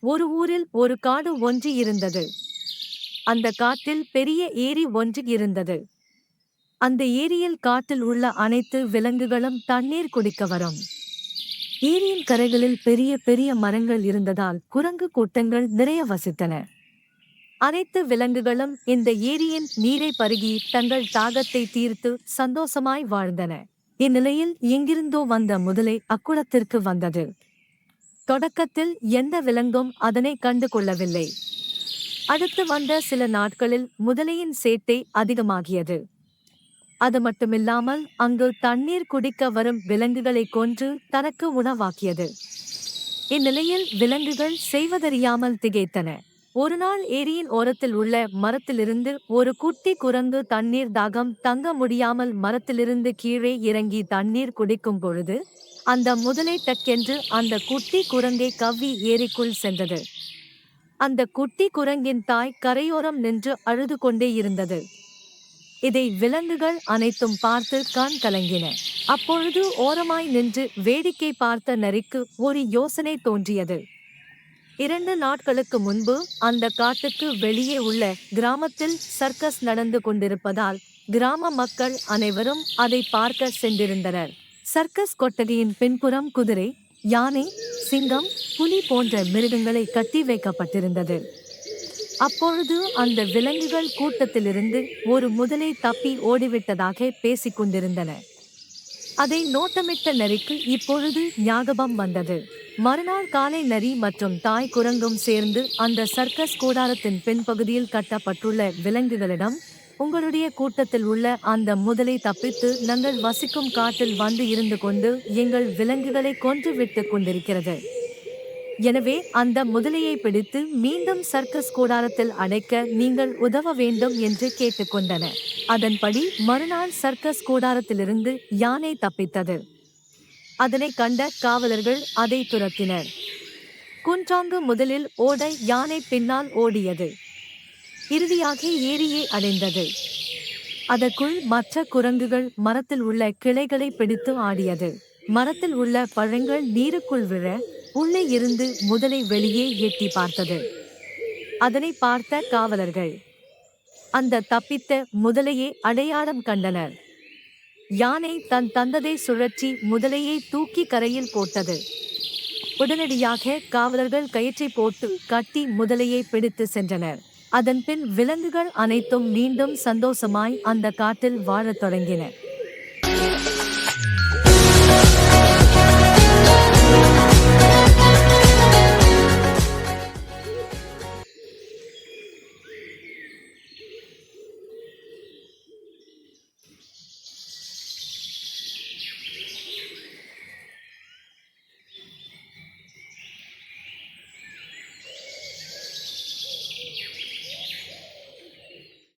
ஒரு ஊரில் ஒரு காடு ஒன்று இருந்தது. அந்த காட்டில் பெரிய ஏரி ஒன்று இருந்தது. அந்த ஏரியில் காட்டில் உள்ள அனைத்து விலங்குகளும் தண்ணீர் குடிக்க வரும். ஏரியின் கரைகளில் பெரிய பெரிய மரங்கள் இருந்ததால் குரங்கு கூட்டங்கள் நிறைய வசித்தன. அனைத்து விலங்குகளும் இந்த ஏரியின் நீரை பருகி தங்கள் தாகத்தை தீர்த்து சந்தோஷமாய் வாழ்ந்தன. இந்நிலையில் எங்கிருந்தோ வந்த முதலை அக்குளத்திற்கு வந்தது. தொடக்கத்தில் எந்த விலங்கும் அதனை கண்டு கொள்ளவில்லை. அடுத்து வந்த சில நாட்களில் முதலையின் சேட்டை அதிகமாகியது. அது மட்டுமில்லாமல் அங்கு தண்ணீர் குடிக்க வரும் விலங்குகளை கொன்று தனக்கு உணவாக்கியது. இந்நிலையில் விலங்குகள் செய்வதறியாமல் திகைத்தன. ஒருநாள் ஏரியின் ஓரத்தில் உள்ள மரத்திலிருந்து ஒரு குட்டி குரங்கு தண்ணீர் தாகம் தங்க முடியாமல் மரத்திலிருந்து கீழே இறங்கி தண்ணீர் குடிக்கும் பொழுது அந்த முதலை டக்கென்று அந்த குட்டி குரங்கை கவ்வி ஏரிக்குள் சென்றது. அந்த குட்டி குரங்கின் தாய் கரையோரம் நின்று அழுது கொண்டே இருந்தது. இதை விலங்குகள் அனைத்தும் பார்த்து கண் கலங்கின. அப்பொழுது ஓரமாய் நின்று வேடிக்கை பார்த்த நரிக்கு ஒரு யோசனை தோன்றியது. 2 நாட்களுக்கு முன்பு அந்த காட்டுக்கு வெளியே உள்ள கிராமத்தில் சர்க்கஸ் நடந்து கொண்டிருப்பதால் கிராம மக்கள் அனைவரும் அதை பார்க்க சென்றிருந்தனர். சர்க்கஸ் கொட்டகையின் பின்புறம் குதிரை, யானை, சிங்கம், புலி போன்ற மிருகங்களை கட்டி வைக்கப்பட்டிருந்தது. அப்பொழுது அந்த விலங்குகள் கூட்டத்திலிருந்து ஒரு முதலை தப்பி ஓடிவிட்டதாக பேசிக் கொண்டிருந்தன. அதை நோட்டமிட்ட நரிக்கு இப்பொழுது ஞாபகம் வந்தது. மறுநாள் காலை நரி மற்றும் தாய் குரங்கும் சேர்ந்து அந்த சர்க்கஸ் கூடாரத்தின் பின்பகுதியில் கட்டப்பட்டுள்ள விலங்குகளிடம், உங்களுடைய கூட்டத்தில் உள்ள அந்த முதலை தப்பித்து நாங்கள் வசிக்கும் காட்டில் வந்து இருந்து கொண்டு எங்கள் விலங்குகளை கொன்று விட்டு கொண்டிருக்கிறது. எனவே அந்த முதலையை பிடித்து மீண்டும் சர்க்கஸ் கூடாரத்தில் அடைக்க நீங்கள் உதவ வேண்டும் என்று கேட்டுக்கொண்டன. அதன்படி மறுநாள் சர்க்கஸ் கூடாரத்திலிருந்து யானை தப்பித்தது. அதனை கண்ட காவலர்கள் அதை துரத்தினர். குன்றாங்கு முதலில் ஓட யானை பின்னால் ஓடியது. இறுதியாக ஏரியை அடைந்தது. அதற்குள் மற்ற குரங்குகள் மரத்தில் உள்ள கிளைகளை பிடித்து ஆடியது. மரத்தில் உள்ள பழங்கள் நீருக்குள் விழ உள்ளே இருந்து முதலை வெளியே எட்டி பார்த்தது. அதனை பார்த்த காவலர்கள் அந்த தப்பித்த முதலையை அடையாளம் கண்டனர். யானை தன் தந்தத்தை சுழற்றி முதலையை தூக்கி கரையில் போட்டது. உடனடியாக காவலர்கள் கயிற்றை போட்டு கட்டி முதலையை பிடித்து சென்றனர். அதன்பின் விலங்குகள் அனைத்தும் மீண்டும் சந்தோஷமாய் அந்த காட்டில் வாழத் தொடங்கின.